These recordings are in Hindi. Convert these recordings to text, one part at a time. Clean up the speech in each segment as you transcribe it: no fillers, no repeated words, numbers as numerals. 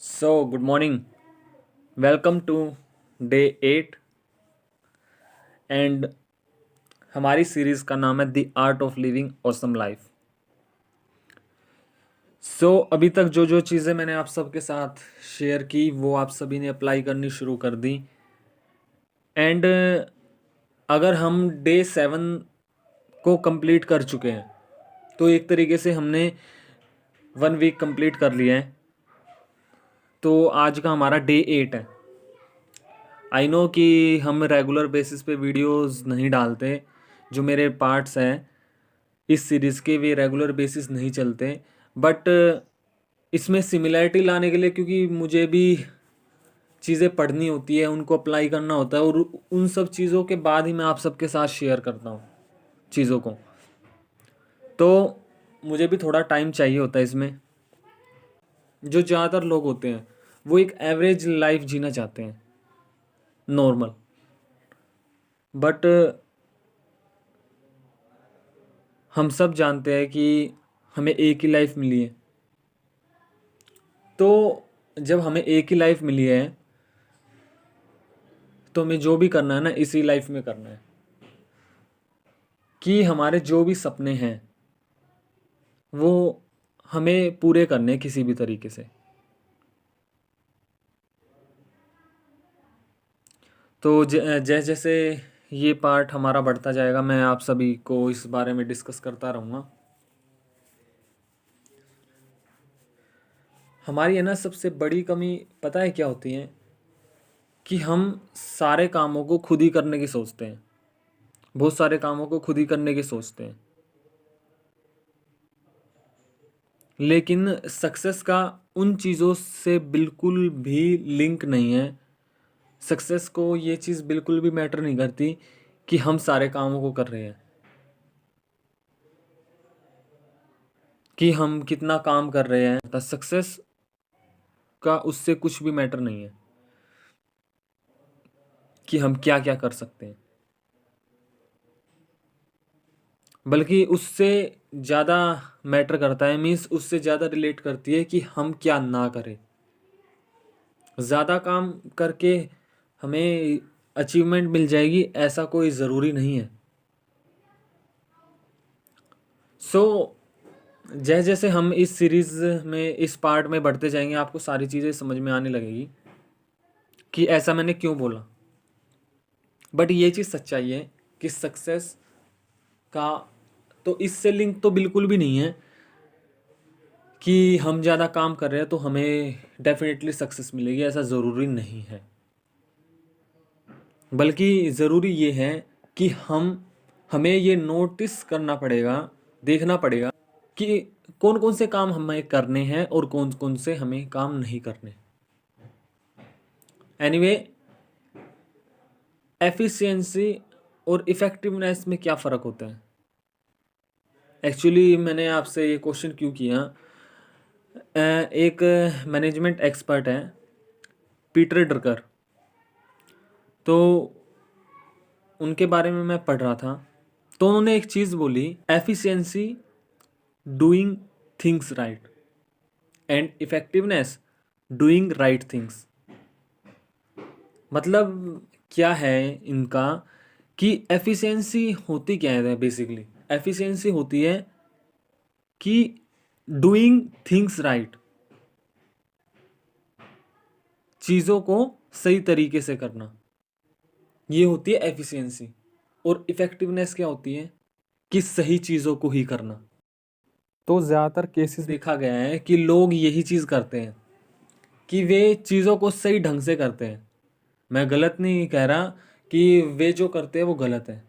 Good morning. Welcome to day 8 and हमारी सीरीज़ का नाम है the art of living awesome life. अभी तक जो जो चीज़ें मैंने आप सबके साथ शेयर की वो आप सभी ने अप्लाई करनी शुरू कर दी। एंड अगर हम डे 7 को कंप्लीट कर चुके हैं तो एक तरीके से हमने 1 वीक कंप्लीट कर लिया है। तो आज का हमारा डे 8 है। आई नो कि हम रेगुलर बेसिस पे वीडियोस नहीं डालते, जो मेरे पार्ट्स हैं इस सीरीज़ के वे रेगुलर बेसिस नहीं चलते, बट इसमें सिमिलैरिटी लाने के लिए, क्योंकि मुझे भी चीज़ें पढ़नी होती है, उनको अप्लाई करना होता है और उन सब चीज़ों के बाद ही मैं आप सबके साथ शेयर करता हूँ चीज़ों को। तो मुझे भी थोड़ा टाइम चाहिए होता है इसमें। जो ज़्यादातर लोग होते हैं वो एक एवरेज लाइफ जीना चाहते हैं, नॉर्मल, बट हम सब जानते हैं कि हमें एक ही लाइफ मिली है। तो जब हमें एक ही लाइफ मिली है तो हमें जो भी करना है ना इसी लाइफ में करना है, कि हमारे जो भी सपने हैं वो हमें पूरे करने हैं किसी भी तरीके से। तो जैसे जैसे ये पार्ट हमारा बढ़ता जाएगा मैं आप सभी को इस बारे में डिस्कस करता रहूँगा। हमारी है ना सबसे बड़ी कमी पता है क्या होती है, कि हम सारे कामों को खुद ही करने की सोचते हैं, बहुत सारे कामों को खुद ही करने की सोचते हैं, लेकिन सक्सेस का उन चीज़ों से बिल्कुल भी लिंक नहीं है। सक्सेस को ये चीज़ बिल्कुल भी मैटर नहीं करती कि हम सारे कामों को कर रहे हैं, कि हम कितना काम कर रहे हैं। तो सक्सेस का उससे कुछ भी मैटर नहीं है कि हम क्या क्या कर सकते हैं, बल्कि उससे ज़्यादा मैटर करता है, मीन्स उससे ज़्यादा रिलेट करती है कि हम क्या ना करें। ज़्यादा काम करके हमें अचीवमेंट मिल जाएगी ऐसा कोई ज़रूरी नहीं है। जैसे जैसे हम इस सीरीज़ में इस पार्ट में बढ़ते जाएंगे आपको सारी चीज़ें समझ में आने लगेगी कि ऐसा मैंने क्यों बोला। बट ये चीज़ सच्चाई है कि सक्सेस का तो इससे लिंक तो बिल्कुल भी नहीं है कि हम ज़्यादा काम कर रहे हैं तो हमें डेफिनेटली सक्सेस मिलेगी, ऐसा ज़रूरी नहीं है। बल्कि ज़रूरी ये है कि हमें ये नोटिस करना पड़ेगा, देखना पड़ेगा कि कौन कौन से काम हमें करने हैं और कौन कौन से हमें काम नहीं करने। एनीवे, एफिशिएंसी और इफ़ेक्टिवनेस में क्या फ़र्क होता है? एक्चुअली मैंने आपसे ये क्वेश्चन क्यों किया, एक मैनेजमेंट एक्सपर्ट है पीटर ड्रकर, तो उनके बारे में मैं पढ़ रहा था। तो उन्होंने एक चीज़ बोली, efficiency doing things right and effectiveness doing right things. मतलब क्या है इनका, कि एफिशिएंसी होती क्या है बेसिकली। एफिशिएंसी होती है कि डूइंग थिंग्स राइट, चीज़ों को सही तरीके से करना, ये होती है एफिशिएंसी। और इफ़ेक्टिवनेस क्या होती है, कि सही चीज़ों को ही करना। तो ज़्यादातर केसेस देखा गया है कि लोग यही चीज़ करते हैं, कि वे चीज़ों को सही ढंग से करते हैं। मैं गलत नहीं कह रहा कि वे जो करते हैं वो गलत है,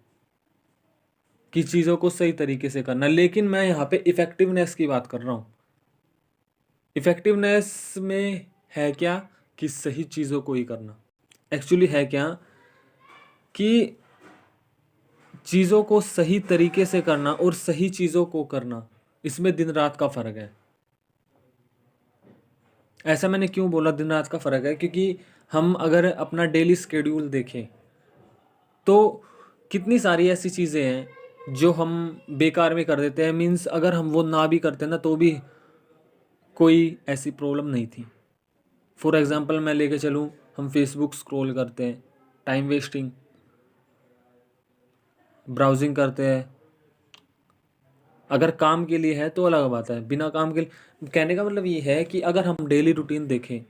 कि चीज़ों को सही तरीके से करना, लेकिन मैं यहाँ पे इफ़ेक्टिवनेस की बात कर रहा हूँ। इफ़ेक्टिवनेस में है क्या, कि सही चीज़ों को ही करना। एक्चुअली है क्या, कि चीज़ों को सही तरीके से करना और सही चीज़ों को करना, इसमें दिन रात का फ़र्क है। ऐसा मैंने क्यों बोला दिन रात का फ़र्क है, क्योंकि हम अगर अपना डेली स्केड्यूल देखें तो कितनी सारी ऐसी चीज़ें हैं जो हम बेकार में कर देते हैं। मीन्स अगर हम वो ना भी करते ना तो भी कोई ऐसी प्रॉब्लम नहीं थी, फॉर एग्ज़ाम्पल मैं लेके चलूँ, हम फेसबुक स्क्रॉल करते हैं, टाइम वेस्टिंग, ब्राउजिंग करते हैं। अगर काम के लिए है तो अलग बात है, बिना काम के लिए, कहने का मतलब ये है कि अगर हम डेली रूटीन देखें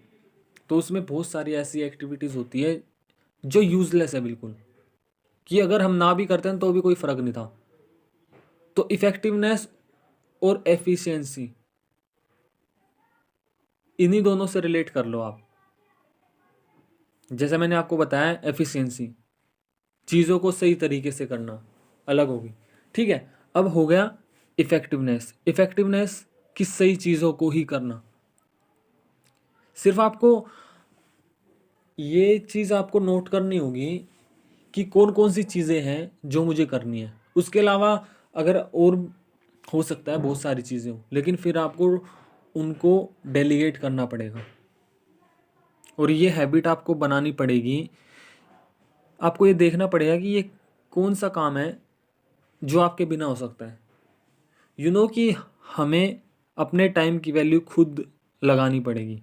तो उसमें बहुत सारी ऐसी एक्टिविटीज़ होती है जो यूज़लेस है बिल्कुल, कि अगर हम ना भी करते हैं तो भी कोई फ़र्क नहीं था। तो इफ़ेक्टिवनेस और एफिशिएंसी, इन्हीं दोनों से रिलेट कर लो आप। जैसे मैंने आपको बताया, एफिशिएंसी, चीज़ों को सही तरीके से करना, अलग होगी, ठीक है। अब हो गया इफ़ेक्टिवनेस। इफ़ेक्टिवनेस कि सही चीज़ों को ही करना। सिर्फ आपको ये चीज़ आपको नोट करनी होगी कि कौन कौन सी चीज़ें हैं जो मुझे करनी है। उसके अलावा अगर और हो सकता है बहुत सारी चीज़ें हो, लेकिन फिर आपको उनको डेलीगेट करना पड़ेगा, और ये हैबिट आपको बनानी पड़ेगी। आपको ये देखना पड़ेगा कि ये कौन सा काम है जो आपके बिना हो सकता है। कि हमें अपने टाइम की वैल्यू खुद लगानी पड़ेगी।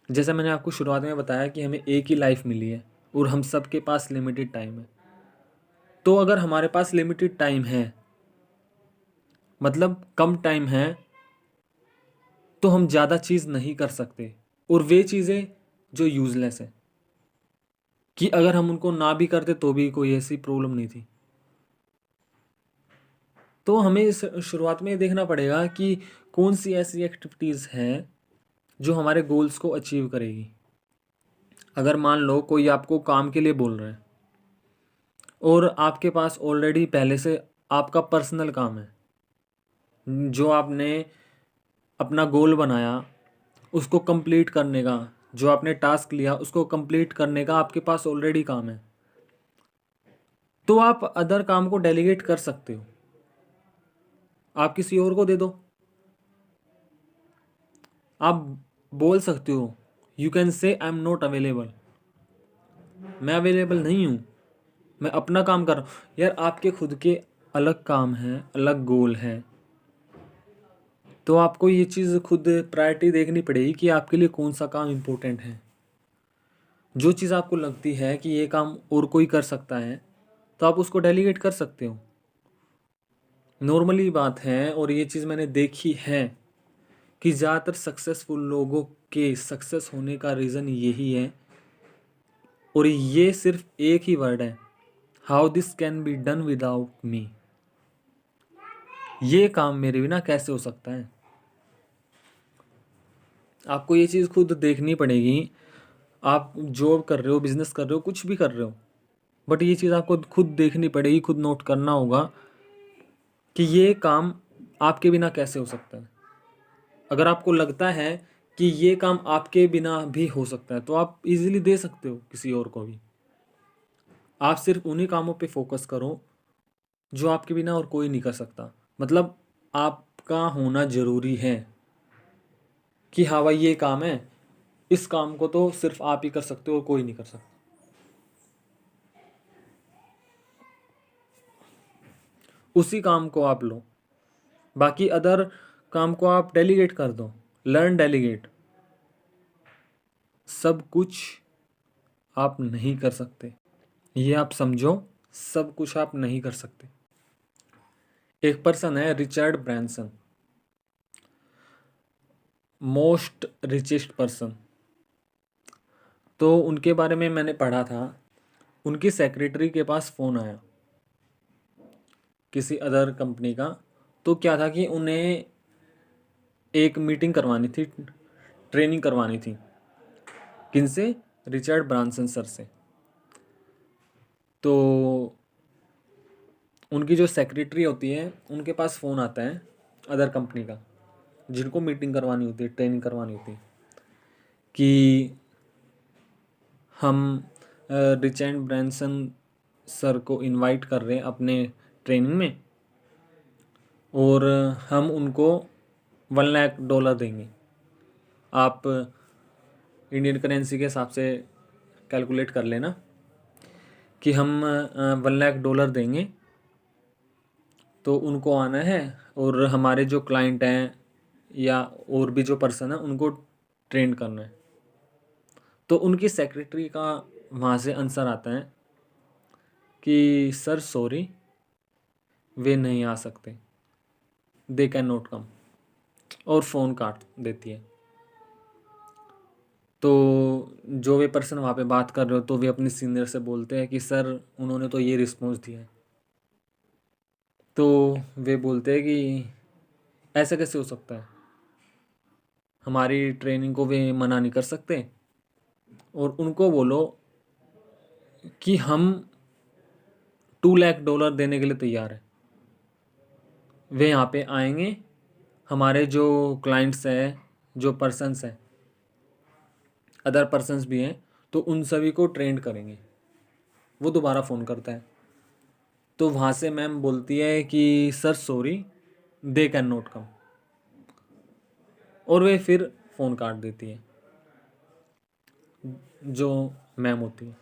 जैसा मैंने आपको शुरुआत में बताया कि हमें एक ही लाइफ मिली है और हम सबके पास लिमिटेड टाइम है। तो अगर हमारे पास लिमिटेड टाइम है, मतलब कम टाइम है, तो हम ज़्यादा चीज़ नहीं कर सकते, और वे चीज़ें जो यूज़लेस है, कि अगर हम उनको ना भी करते तो भी कोई ऐसी प्रॉब्लम नहीं थी। तो हमें इस शुरुआत में ये देखना पड़ेगा कि कौन सी ऐसी एक्टिविटीज़ हैं जो हमारे गोल्स को अचीव करेगी। अगर मान लो कोई आपको काम के लिए बोल रहा है और आपके पास ऑलरेडी पहले से आपका पर्सनल काम है, जो आपने अपना गोल बनाया उसको कंप्लीट करने का, जो आपने टास्क लिया उसको कंप्लीट करने का आपके पास ऑलरेडी काम है, तो आप अदर काम को डेलीगेट कर सकते हो, आप किसी और को दे दो। आप बोल सकते हो, you can say I am not available, मैं अवेलेबल नहीं हूँ, मैं अपना काम कर रहा हूँ। यार आपके खुद के अलग काम हैं, अलग गोल हैं, तो आपको ये चीज़ खुद प्रायोरिटी देखनी पड़ेगी कि आपके लिए कौन सा काम इम्पोर्टेंट है। जो चीज़ आपको लगती है कि ये काम और कोई कर सकता है तो आप उसको डेलीगेट कर सकते हो। नॉर्मली बात है, और ये चीज़ मैंने देखी है कि ज़्यादातर सक्सेसफुल लोगों के सक्सेस होने का रीज़न यही है, और ये सिर्फ एक ही वर्ड है, how this can be done without me. ये काम मेरे बिना कैसे हो सकता है। आपको ये चीज़ खुद देखनी पड़ेगी। आप जॉब कर रहे हो, बिजनेस कर रहे हो, कुछ भी कर रहे हो, बट ये चीज़ आपको खुद देखनी पड़ेगी, खुद नोट करना होगा कि ये काम आपके बिना कैसे हो सकता है। अगर आपको लगता है कि ये काम आपके बिना भी हो सकता है तो आप इजीली दे सकते हो किसी और को भी। आप सिर्फ उन्हीं कामों पे फोकस करो जो आपके बिना और कोई नहीं कर सकता। मतलब आपका होना ज़रूरी है कि हाँ भाई ये काम है, इस काम को तो सिर्फ आप ही कर सकते हो और कोई नहीं कर सकता। उसी काम को आप लो, बाकी अदर काम को आप डेलीगेट कर दो। Learn delegate. सब कुछ आप नहीं कर सकते, ये आप समझो, सब कुछ आप नहीं कर सकते। एक पर्सन है Richard Branson, most richest person. तो उनके बारे में मैंने पढ़ा था, उनकी सेक्रेटरी के पास फ़ोन आया किसी अदर कंपनी का। तो क्या था कि उन्हें एक मीटिंग करवानी थी, ट्रेनिंग करवानी थी। किनसे? रिचर्ड ब्रांसन सर से। तो उनकी जो सेक्रेटरी होती है उनके पास फ़ोन आता है अदर कंपनी का, जिनको मीटिंग करवानी होती है, ट्रेनिंग करवानी होती है, कि हम रिचर्ड ब्रांसन सर को इनवाइट कर रहे हैं अपने ट्रेनिंग में, और हम उनको $1 लाख देंगे। आप इंडियन करेंसी के हिसाब से कैलकुलेट कर लेना कि हम $1 लाख देंगे। तो उनको आना है, और हमारे जो क्लाइंट हैं या और भी जो पर्सन है उनको ट्रेंड करना है। तो उनकी सेक्रेटरी का वहाँ से आंसर आता है कि सर सॉरी, वे नहीं आ सकते, दे कैन नॉट कम, और फ़ोन काट देती है। तो जो वे पर्सन वहाँ पे बात कर रहे हो तो वे अपने सीनियर से बोलते हैं कि सर उन्होंने तो ये रिस्पॉन्स दिया है। तो वे बोलते हैं कि ऐसा कैसे हो सकता है, हमारी ट्रेनिंग को वे मना नहीं कर सकते, और उनको बोलो कि हम $2 लाख देने के लिए तैयार हैं। वे यहाँ पे आएंगे, हमारे जो क्लाइंट्स हैं, जो पर्सन्स हैं, अदर पर्सन्स भी हैं, तो उन सभी को ट्रेंड करेंगे। वो दोबारा फ़ोन करता है। तो वहाँ से मैम बोलती है कि sir sorry, they can not come, और वे फिर फ़ोन काट देती है जो मैम होती है।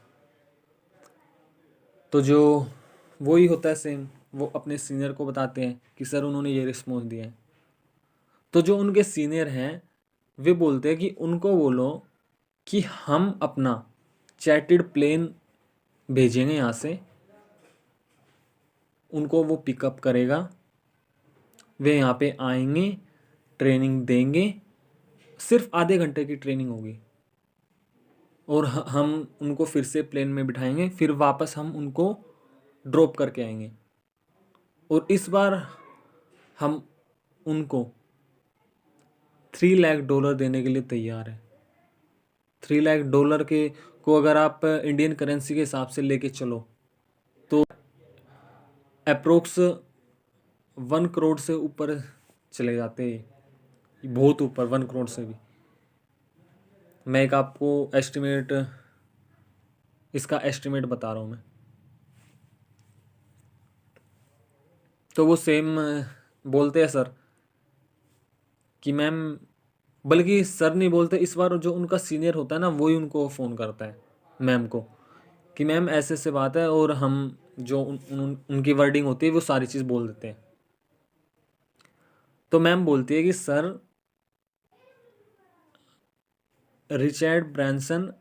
तो जो वही होता है सेम, वो अपने सीनियर को बताते हैं कि सर उन्होंने ये रिस्पॉन्स दिया है। तो जो उनके सीनियर हैं वे बोलते हैं कि उनको बोलो कि हम अपना चैटेड प्लेन भेजेंगे यहाँ से, उनको वो पिकअप करेगा, वे यहाँ पे आएंगे, ट्रेनिंग देंगे, सिर्फ आधे घंटे की ट्रेनिंग होगी, और हम उनको फिर से प्लेन में बिठाएंगे, फिर वापस हम उनको ड्रॉप करके आएंगे, और इस बार हम उनको $3 लाख देने के लिए तैयार है। $3 लाख के को अगर आप इंडियन करेंसी के हिसाब से लेके चलो तो अप्रोक्स 1 करोड़ से ऊपर चले जाते हैं, बहुत ऊपर, 1 करोड़ से भी। मैं एक आपको इसका एस्टिमेट बता रहा हूँ मैं। तो वो सेम बोलते हैं सर कि मैम, बल्कि सर नहीं बोलते इस बार, जो उनका सीनियर होता है ना वही उनको फ़ोन करता है मैम को कि मैम ऐसे ऐसे बात है, और हम जो उनकी वर्डिंग होती है वो सारी चीज़ बोल देते हैं। तो मैम बोलती है कि सर रिचर्ड ब्रांसन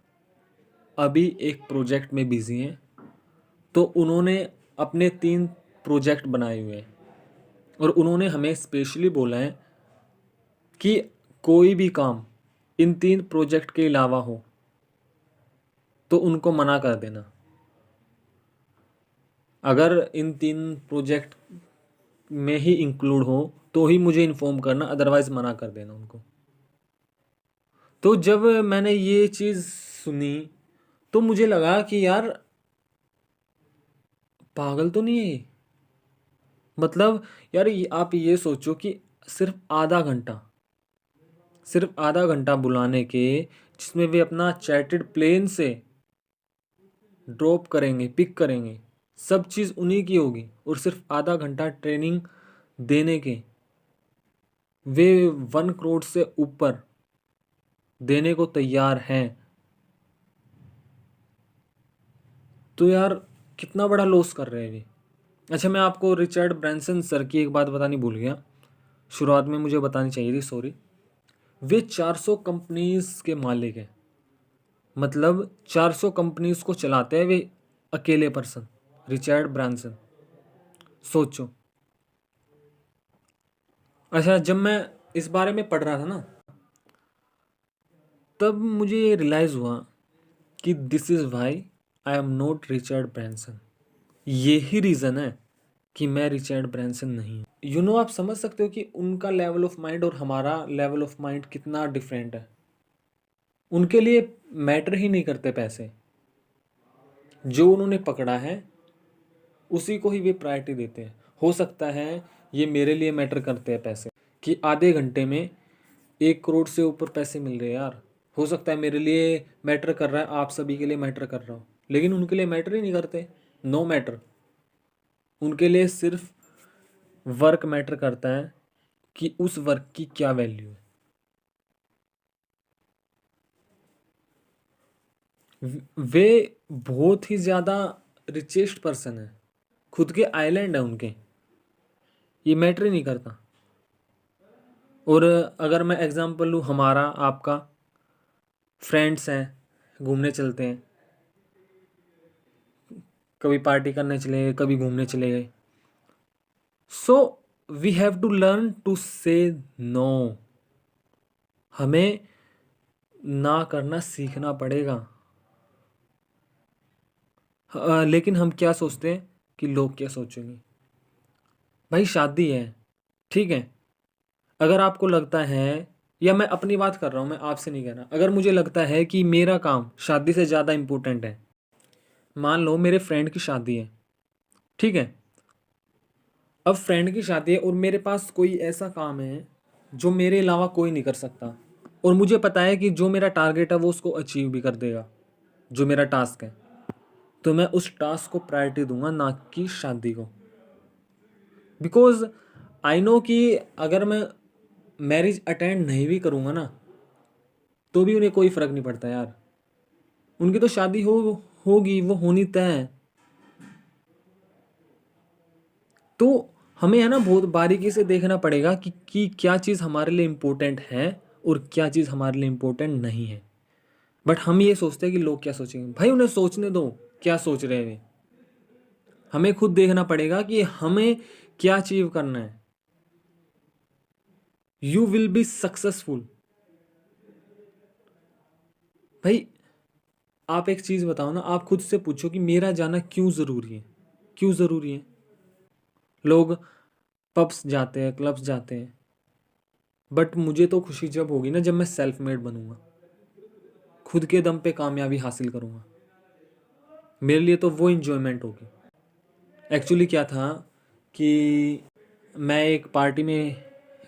अभी एक प्रोजेक्ट में बिजी हैं, तो उन्होंने अपने 3 प्रोजेक्ट बनाए हुए हैं, और उन्होंने हमें स्पेशली बोला है कि कोई भी काम इन 3 प्रोजेक्ट के अलावा हो तो उनको मना कर देना। अगर इन 3 प्रोजेक्ट में ही इंक्लूड हो तो ही मुझे इन्फॉर्म करना, अदरवाइज मना कर देना उनको। तो जब मैंने ये चीज़ सुनी तो मुझे लगा कि यार पागल तो नहीं है ये। मतलब यार आप ये सोचो कि सिर्फ आधा घंटा बुलाने के, जिसमें वे अपना चैटेड प्लेन से ड्रॉप करेंगे, पिक करेंगे, सब चीज़ उन्हीं की होगी, और सिर्फ आधा घंटा ट्रेनिंग देने के वे 1 करोड़ से ऊपर देने को तैयार हैं। तो यार कितना बड़ा लॉस कर रहे हैं वे। अच्छा, मैं आपको रिचर्ड ब्रांसन सर की एक बात बतानी भूल गया, शुरुआत में मुझे बतानी चाहिए थी, सॉरी। वे 400 कंपनीज के मालिक हैं, मतलब 400 कंपनीज को चलाते हैं वे अकेले पर्सन, रिचर्ड ब्रांसन। सोचो। अच्छा, जब मैं इस बारे में पढ़ रहा था ना, तब मुझे ये रियलाइज़ हुआ कि this is why I am not Richard Branson. यही रीज़न है कि मैं रिचर्ड ब्रांसन नहीं हूँ। आप समझ सकते हो कि उनका लेवल ऑफ माइंड और हमारा लेवल ऑफ माइंड कितना डिफरेंट है। उनके लिए मैटर ही नहीं करते पैसे, जो उन्होंने पकड़ा है उसी को ही वे प्रायोरिटी देते हैं। हो सकता है ये मेरे लिए मैटर करते हैं पैसे, कि आधे घंटे में 1 करोड़ से ऊपर पैसे मिल रहे हैं यार, हो सकता है मेरे लिए मैटर कर रहा है, आप सभी के लिए मैटर कर रहा हो, लेकिन उनके लिए मैटर ही नहीं करते। No matter. उनके लिए सिर्फ वर्क मैटर करता है कि उस वर्क की क्या वैल्यू है। वे बहुत ही ज़्यादा रिचेस्ट पर्सन है, खुद के आइलैंड है उनके, ये मैटर ही नहीं करता। और अगर मैं एग्जांपल लूँ हमारा आपका, फ्रेंड्स हैं, घूमने चलते हैं, कभी पार्टी करने चले गए, कभी घूमने चले गए। So we have to learn to say no. हमें ना करना सीखना पड़ेगा। लेकिन हम क्या सोचते हैं कि लोग क्या सोचेंगे। भाई शादी है, ठीक है, अगर आपको लगता है, या मैं अपनी बात कर रहा हूँ, मैं आपसे नहीं कह रहा, अगर मुझे लगता है कि मेरा काम शादी से ज़्यादा इम्पोर्टेंट है, मान लो मेरे फ्रेंड की शादी है, ठीक है, अब फ्रेंड की शादी है और मेरे पास कोई ऐसा काम है जो मेरे अलावा कोई नहीं कर सकता, और मुझे पता है कि जो मेरा टारगेट है वो उसको अचीव भी कर देगा, जो मेरा टास्क है, तो मैं उस टास्क को प्रायोरिटी दूंगा, ना कि शादी को। बिकॉज आई नो कि अगर मैं मैरिज अटेंड नहीं भी करूँगा ना, तो भी उन्हें कोई फ़र्क नहीं पड़ता यार, उनकी तो शादी होगी, वो होनी तय है। तो हमें है ना बहुत बारीकी से देखना पड़ेगा कि क्या चीज़ हमारे लिए इम्पोर्टेंट है और क्या चीज़ हमारे लिए इम्पोर्टेंट नहीं है। बट हम ये सोचते हैं कि लोग क्या सोचेंगे। भाई उन्हें सोचने दो, क्या सोच रहे हैं। हमें खुद देखना पड़ेगा कि हमें क्या अचीव करना है। You will be successful. भाई आप एक चीज़ बताओ ना, आप खुद से पूछो कि मेरा जाना क्यों ज़रूरी है, क्यों ज़रूरी है। लोग पब्स जाते हैं, क्लब्स जाते हैं, बट मुझे तो खुशी जब होगी ना, जब मैं सेल्फ मेड बनूंगा, खुद के दम पे कामयाबी हासिल करूंगा, मेरे लिए तो वो इन्जॉयमेंट होगी। एक्चुअली क्या था कि मैं एक पार्टी में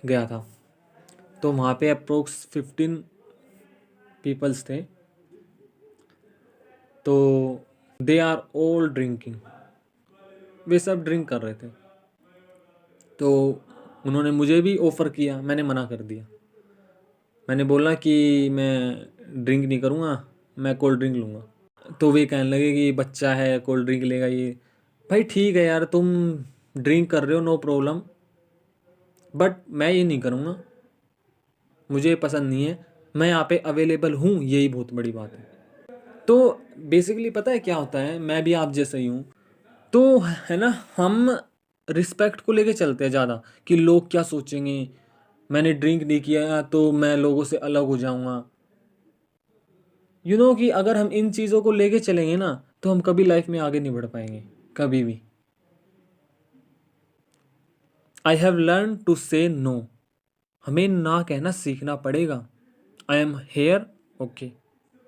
गया था, तो वहाँ पे अप्रोक्स 15 पीपल्स थे, तो दे आर ऑल ड्रिंकिंग, वे सब ड्रिंक कर रहे थे। तो उन्होंने मुझे भी ऑफ़र किया, मैंने मना कर दिया। मैंने बोला कि मैं ड्रिंक नहीं करूँगा, मैं कोल्ड ड्रिंक लूँगा। तो वे कहने लगे कि बच्चा है कोल्ड ड्रिंक लेगा ये। भाई ठीक है यार, तुम ड्रिंक कर रहे हो, नो प्रॉब्लम, बट मैं ये नहीं करूँगा, मुझे पसंद नहीं है। मैं यहाँ पे अवेलेबल हूँ, यही बहुत बड़ी बात है। तो बेसिकली पता है क्या होता है, मैं भी आप जैसे ही हूँ, तो है ना, हम रिस्पेक्ट को लेके चलते हैं ज़्यादा, कि लोग क्या सोचेंगे, मैंने ड्रिंक नहीं किया तो मैं लोगों से अलग हो जाऊँगा। कि अगर हम इन चीज़ों को लेके चलेंगे ना, तो हम कभी लाइफ में आगे नहीं बढ़ पाएंगे, कभी भी। I have learn to say no. हमें ना कहना सीखना पड़ेगा। I am here, okay,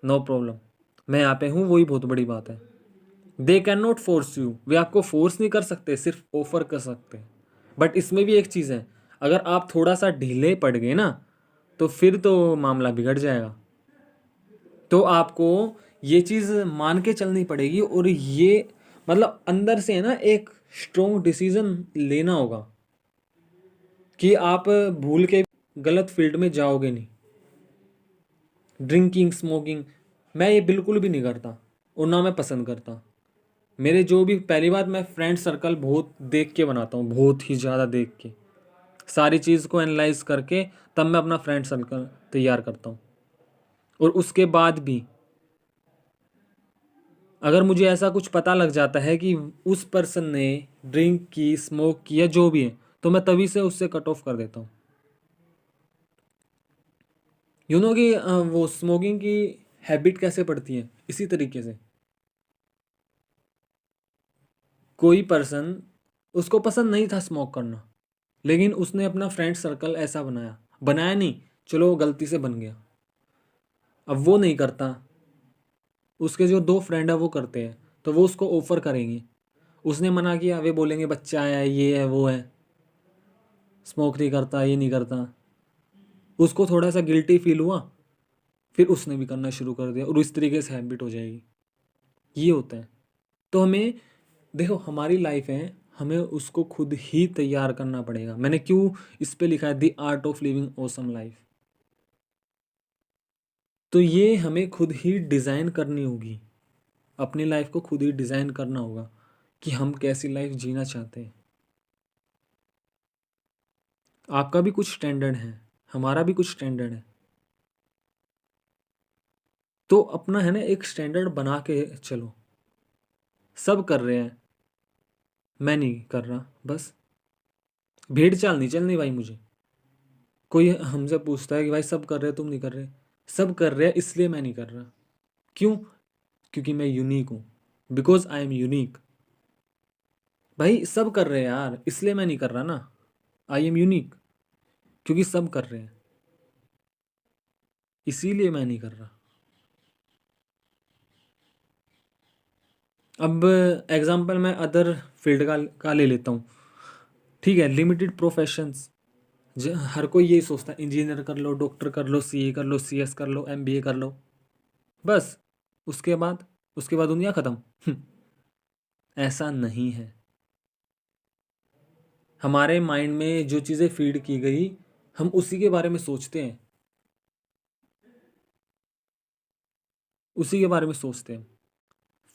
no problem, मैं यहाँ पे हूँ, वही बहुत बड़ी बात है। They can not force you, वे आपको फोर्स नहीं कर सकते, सिर्फ ऑफर कर सकते। बट इसमें भी एक चीज़ है, अगर आप थोड़ा सा ढीले पड़ गए ना, तो फिर तो मामला बिगड़ जाएगा। तो आपको ये चीज़ मान के चलनी पड़ेगी, और ये मतलब अंदर से है ना एक स्ट्रोंग डिसीजन लेना होगा कि आप भूल के गलत फील्ड में जाओगे नहीं। ड्रिंकिंग, स्मोकिंग, मैं ये बिल्कुल भी नहीं करता, और ना मैं पसंद करता। मेरे जो भी, पहली बात, मैं फ्रेंड सर्कल बहुत देख के बनाता हूँ, बहुत ही ज़्यादा देख के, सारी चीज़ को एनालाइज करके तब मैं अपना फ्रेंड सर्कल तैयार करता हूँ। और उसके बाद भी अगर मुझे ऐसा कुछ पता लग जाता है कि उस पर्सन ने ड्रिंक की, स्मोक की, या जो भी है, तो मैं तभी से उससे कट ऑफ कर देता हूँ। कि वो स्मोकिंग की हैबिट कैसे पड़ती है, इसी तरीके से। कोई पर्सन, उसको पसंद नहीं था स्मोक करना, लेकिन उसने अपना फ्रेंड सर्कल ऐसा बनाया, बनाया नहीं, चलो गलती से बन गया, अब वो नहीं करता, उसके जो 2 फ्रेंड है वो करते हैं, तो वो उसको ऑफर करेंगे। उसने मना किया, वे बोलेंगे बच्चा है, ये है, वो है, स्मोक नहीं करता, ये नहीं करता। उसको थोड़ा सा गिल्टी फील हुआ, फिर उसने भी करना शुरू कर दिया, और इस तरीके से हैबिट हो जाएगी। ये होता है। तो हमें देखो, हमारी लाइफ है, हमें उसको खुद ही तैयार करना पड़ेगा। मैंने क्यों इस पे लिखा है the art of living awesome life. तो ये हमें खुद ही डिज़ाइन करनी होगी, अपनी लाइफ को खुद ही डिज़ाइन करना होगा कि हम कैसी लाइफ जीना चाहते हैं। आपका भी कुछ स्टैंडर्ड है, हमारा भी कुछ स्टैंडर्ड है। तो अपना है ना एक स्टैंडर्ड बना के चलो। सब कर रहे हैं, मैं नहीं कर रहा, बस भेड़ चाल नहीं चलनी भाई मुझे। कोई हमसे पूछता है कि भाई सब कर रहे हैं तुम नहीं कर रहे, सब कर रहे हैं इसलिए मैं नहीं कर रहा। क्यों? क्योंकि मैं यूनिक हूँ, बिकॉज आई एम यूनिक। भाई सब कर रहे हैं यार, इसलिए मैं नहीं कर रहा ना। आई एम यूनिक, क्योंकि सब कर रहे हैं इसीलिए मैं नहीं कर रहा। अब एग्जाम्पल मैं अदर फील्ड का ले लेता हूँ। ठीक है, लिमिटेड प्रोफेशंस, हर कोई यही सोचता है इंजीनियर कर लो, डॉक्टर कर लो, सीए कर लो, सीएस कर लो, एमबीए कर लो, बस उसके बाद दुनिया ख़त्म। ऐसा नहीं है। हमारे माइंड में जो चीज़ें फीड की गई हम उसी के बारे में सोचते हैं, उसी के बारे में सोचते हैं।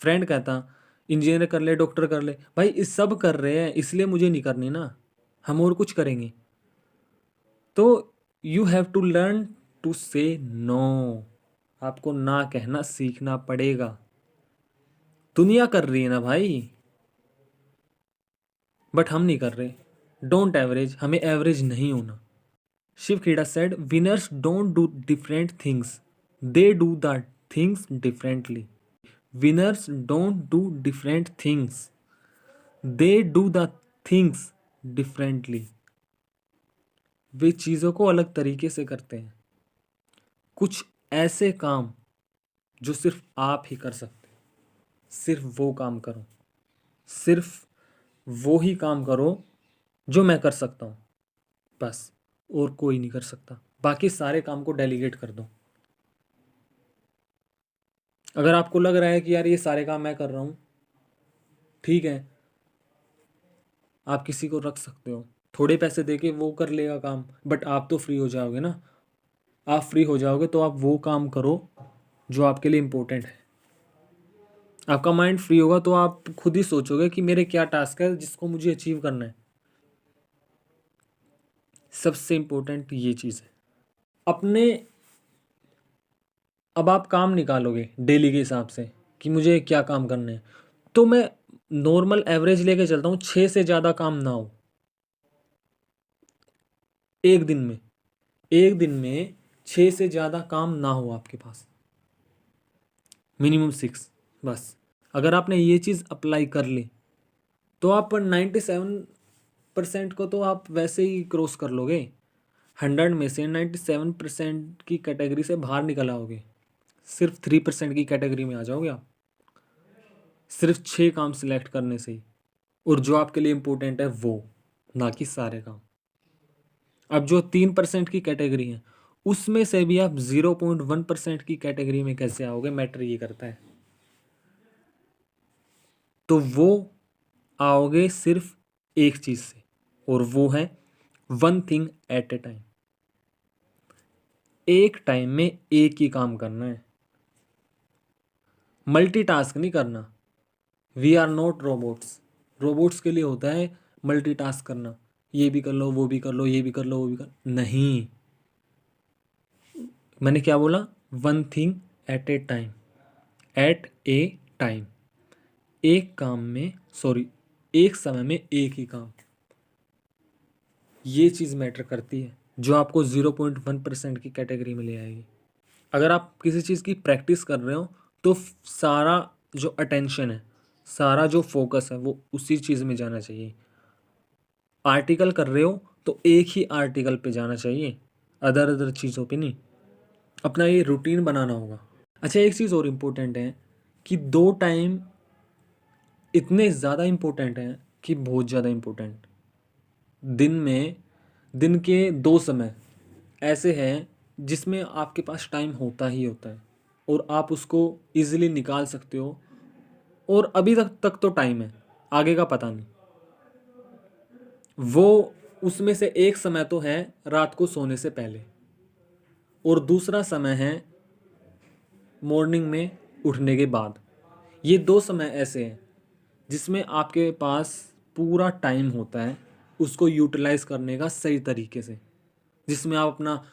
फ्रेंड कहता इंजीनियर कर ले, डॉक्टर कर ले, भाई इस सब कर रहे हैं इसलिए मुझे नहीं करनी ना, हम और कुछ करेंगे। तो you have to learn to say no. आपको ना कहना सीखना पड़ेगा। दुनिया कर रही है ना भाई, बट हम नहीं कर रहे। डोंट एवरेज, हमें एवरेज नहीं होना। Shiv Khera said winners don't do different things, they do the things differently. Winners don't do different things, they do the things differently. वे चीज़ों को अलग तरीके से करते हैं। कुछ ऐसे काम जो सिर्फ आप ही कर सकते, सिर्फ वो काम करो। सिर्फ वो ही काम करो जो मैं कर सकता हूँ, बस। और कोई नहीं कर सकता। बाकी सारे काम को डेलीगेट कर दो। अगर आपको लग रहा है कि यार ये सारे काम मैं कर रहा हूँ, ठीक है, आप किसी को रख सकते हो, थोड़े पैसे देके वो कर लेगा काम, बट आप तो फ्री हो जाओगे ना। आप फ्री हो जाओगे तो आप वो काम करो जो आपके लिए इम्पोर्टेंट है। आपका माइंड फ्री होगा तो आप खुद ही सोचोगे कि मेरे क्या टास्क है जिसको मुझे अचीव करना है। सबसे इम्पोर्टेंट ये चीज़ है। अपने अब आप काम निकालोगे डेली के हिसाब से कि मुझे क्या काम करने हैं, तो मैं नॉर्मल एवरेज लेके चलता हूँ, 6 से ज़्यादा काम ना हो एक दिन में। एक दिन में 6 से ज़्यादा काम ना हो आपके पास, मिनिमम 6, बस। अगर आपने ये चीज़ अप्लाई कर ली तो आप 97% को तो आप वैसे ही क्रॉस कर लोगे। 100 में से 97% की कैटेगरी से बाहर निकल आओगे, सिर्फ 3% की कैटेगरी में आ जाओगे आप, सिर्फ 6 काम सिलेक्ट करने से ही। और जो आपके लिए इम्पोर्टेंट है वो, ना कि सारे काम। अब जो 3% की कैटेगरी है उसमें से भी आप 0.1% की कैटेगरी में कैसे आओगे, मैटर ये करता है। तो वो आओगे सिर्फ एक चीज़ से, और वो है one thing at a time. एक टाइम में एक ही काम करना है, मल्टीटास्क नहीं करना। We are not robots. Robots के लिए होता है मल्टीटास्क करना, ये भी कर लो, वो भी कर लो, ये भी कर लो, वो भी कर, नहीं। मैंने क्या बोला? One thing at a time, at a time. एक काम में, सॉरी, एक समय में एक ही काम। ये चीज़ मैटर करती है जो आपको 0.1% की कैटेगरी में ले आएगी। अगर आप किसी चीज़ की प्रैक्टिस कर रहे हो तो सारा जो अटेंशन है, सारा जो फोकस है वो उसी चीज़ में जाना चाहिए। आर्टिकल कर रहे हो तो एक ही आर्टिकल पे जाना चाहिए, अदर अदर चीज़ों पे नहीं। अपना ये रूटीन बनाना होगा। अच्छा, एक चीज़ और इम्पोर्टेंट है कि 2 टाइम इतने ज़्यादा इम्पोर्टेंट हैं कि बहुत ज़्यादा इम्पोर्टेंट। दिन के 2 समय ऐसे हैं जिसमें आपके पास टाइम होता ही होता है और आप उसको इजीली निकाल सकते हो। और अभी तक तो टाइम है, आगे का पता नहीं। वो उसमें से एक समय तो है रात को सोने से पहले, और दूसरा समय है मॉर्निंग में उठने के बाद। ये 2 समय ऐसे हैं जिसमें आपके पास पूरा टाइम होता है उसको यूटिलाइज करने का सही तरीके से, जिसमें आप अपना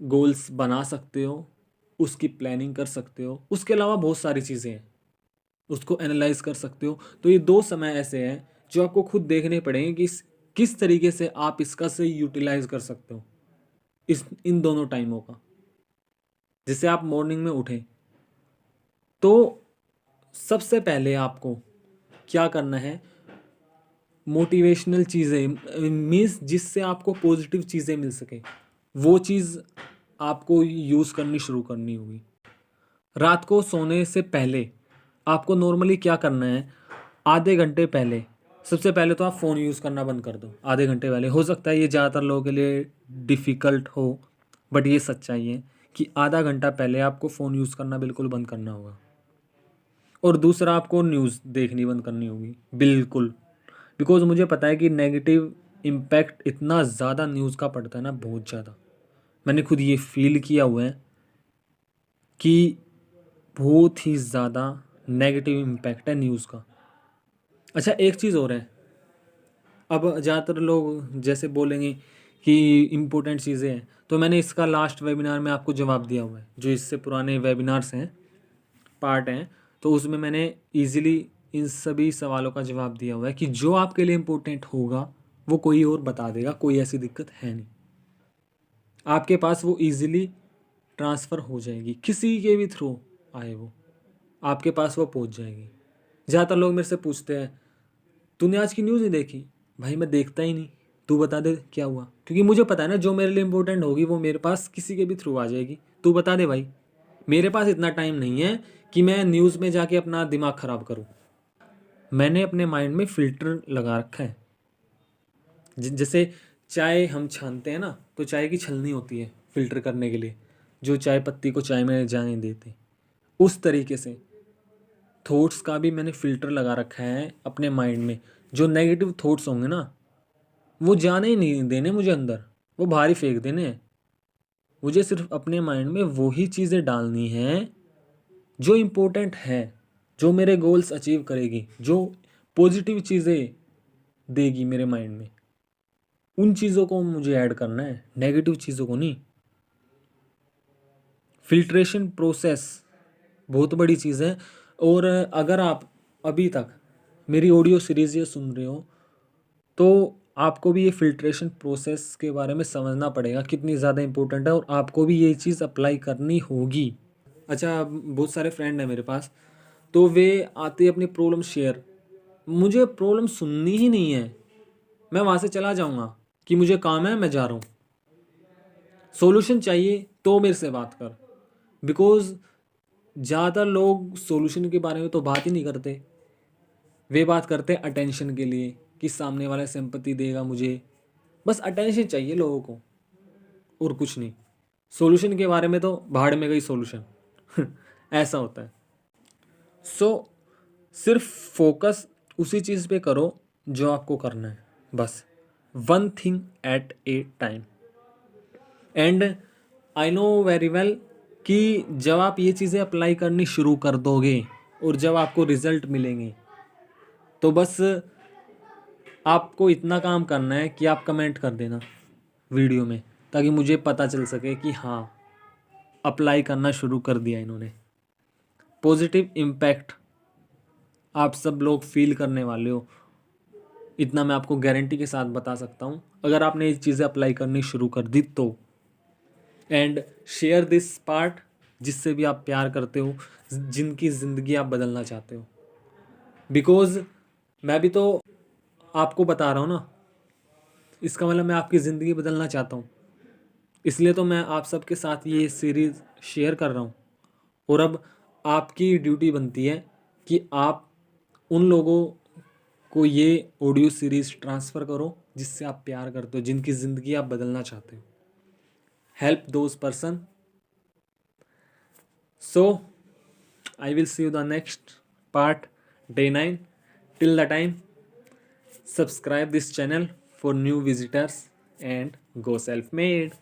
गोल्स बना सकते हो, उसकी प्लानिंग कर सकते हो, उसके अलावा बहुत सारी चीज़ें हैं, उसको एनालाइज कर सकते हो। तो ये 2 समय ऐसे हैं जो आपको खुद देखने पड़ेंगे कि किस तरीके से आप इसका सही यूटिलाइज कर सकते हो इन दोनों टाइमों का। जैसे आप मॉर्निंग में उठें तो सबसे पहले आपको क्या करना है, मोटिवेशनल चीज़ें मीन्स जिससे आपको पॉजिटिव चीज़ें मिल सके, वो चीज़ आपको यूज़ करनी शुरू करनी होगी। रात को सोने से पहले आपको नॉर्मली क्या करना है, आधे घंटे पहले सबसे पहले तो आप फ़ोन यूज़ करना बंद कर दो। आधे घंटे पहले, हो सकता है ये ज़्यादातर लोगों के लिए डिफ़िकल्ट हो, बट ये सच्चाई है कि आधा घंटा पहले आपको फ़ोन यूज़ करना बिल्कुल बंद करना होगा। और दूसरा, आपको न्यूज़ देखनी बंद करनी होगी बिल्कुल, बिकॉज़ मुझे पता है कि नेगेटिव इम्पैक्ट इतना ज़्यादा न्यूज़ का पड़ता है ना, बहुत ज़्यादा। मैंने खुद ये फील किया हुआ है कि बहुत ही ज़्यादा नेगेटिव इम्पैक्ट है न्यूज़ का। अच्छा, एक चीज़ और है, अब ज़्यादातर लोग जैसे बोलेंगे कि इम्पोर्टेंट चीज़ें हैं, तो मैंने इसका लास्ट वेबिनार में आपको जवाब दिया हुआ है। जो इससे पुराने वेबिनार्स हैं, पार्ट हैं, तो उसमें मैंने ईज़िली इन सभी सवालों का जवाब दिया हुआ है कि जो आपके लिए इम्पोर्टेंट होगा वो कोई और बता देगा, कोई ऐसी दिक्कत है नहीं। आपके पास वो ईज़िली ट्रांसफ़र हो जाएगी, किसी के भी थ्रू आए वो आपके पास वो पहुंच जाएगी। ज़्यादातर लोग मेरे से पूछते हैं, तूने आज की न्यूज़ नहीं देखी? भाई मैं देखता ही नहीं, तू बता दे क्या हुआ, क्योंकि मुझे पता है ना जो मेरे लिए इम्पोर्टेंट होगी वो मेरे पास किसी के भी थ्रू आ जाएगी। तू बता दे भाई, मेरे पास इतना टाइम नहीं है कि मैं न्यूज़ में जाके अपना दिमाग ख़राब करूँ। मैंने अपने माइंड में फ़िल्टर लगा रखा है। जैसे चाय हम छानते हैं ना, तो चाय की छलनी होती है फ़िल्टर करने के लिए, जो चाय पत्ती को चाय में जाने देते, उस तरीके से थॉट्स का भी मैंने फ़िल्टर लगा रखा है अपने माइंड में। जो नेगेटिव थॉट्स होंगे ना, वो जाने ही नहीं देने मुझे अंदर, वो बाहर ही फेंक देने हैं। मुझे सिर्फ अपने माइंड में वही चीज़ें डालनी हैं जो इम्पोर्टेंट है, जो मेरे गोल्स अचीव करेगी, जो पॉजिटिव चीज़ें देगी मेरे माइंड में। उन चीज़ों को मुझे ऐड करना है, नेगेटिव चीज़ों को नहीं। फिल्ट्रेशन प्रोसेस बहुत बड़ी चीज़ है। और अगर आप अभी तक मेरी ऑडियो सीरीज़ ये सुन रहे हो, तो आपको भी ये फ़िल्ट्रेशन प्रोसेस के बारे में समझना पड़ेगा कितनी ज़्यादा इम्पोर्टेंट है, और आपको भी ये चीज़ अप्लाई करनी होगी। अच्छा, बहुत सारे फ्रेंड हैं मेरे पास, तो वे आते अपनी प्रॉब्लम शेयर, मुझे प्रॉब्लम सुननी ही नहीं है, मैं वहाँ से चला जाऊँगा कि मुझे काम है, मैं जा रहा हूँ। सॉल्यूशन चाहिए तो मेरे से बात कर, बिकॉज़ ज़्यादा लोग सॉल्यूशन के बारे में तो बात ही नहीं करते। वे बात करते हैं अटेंशन के लिए कि सामने वाला सिंपैथी देगा मुझे, बस अटेंशन चाहिए लोगों को और कुछ नहीं। सॉल्यूशन के बारे में तो भाड़ में गई सॉल्यूशन ऐसा होता है। सो सिर्फ फोकस उसी चीज़ पे करो जो आपको करना है, बस one thing at a time. And I know very well कि जब आप ये चीज़ें अप्लाई करनी शुरू कर दोगे और जब आपको रिज़ल्ट मिलेंगे, तो बस आपको इतना काम करना है कि आप कमेंट कर देना वीडियो में, ताकि मुझे पता चल सके कि हाँ, अप्लाई करना शुरू कर दिया इन्होंने। पॉजिटिव इम्पैक्ट आप सब लोग फील करने वाले हो, इतना मैं आपको गारंटी के साथ बता सकता हूँ, अगर आपने ये चीज़ें अप्लाई करनी शुरू कर दी तो। एंड शेयर दिस पार्ट जिससे भी आप प्यार करते हो, जिनकी ज़िंदगी आप बदलना चाहते हो, बिकॉज़ मैं भी तो आपको बता रहा हूँ ना, इसका मतलब मैं आपकी ज़िंदगी बदलना चाहता हूँ, इसलिए तो मैं आप सबके साथ ये सीरीज़ शेयर कर रहा हूँ। और अब आपकी ड्यूटी बनती है कि आप उन लोगों को ये ऑडियो सीरीज़ ट्रांसफ़र करो जिससे आप प्यार करते हो, जिनकी ज़िंदगी आप बदलना चाहते हो। Help those person. So I will see you the next part, day 9. Till the time, subscribe this channel for new visitors and go self-made.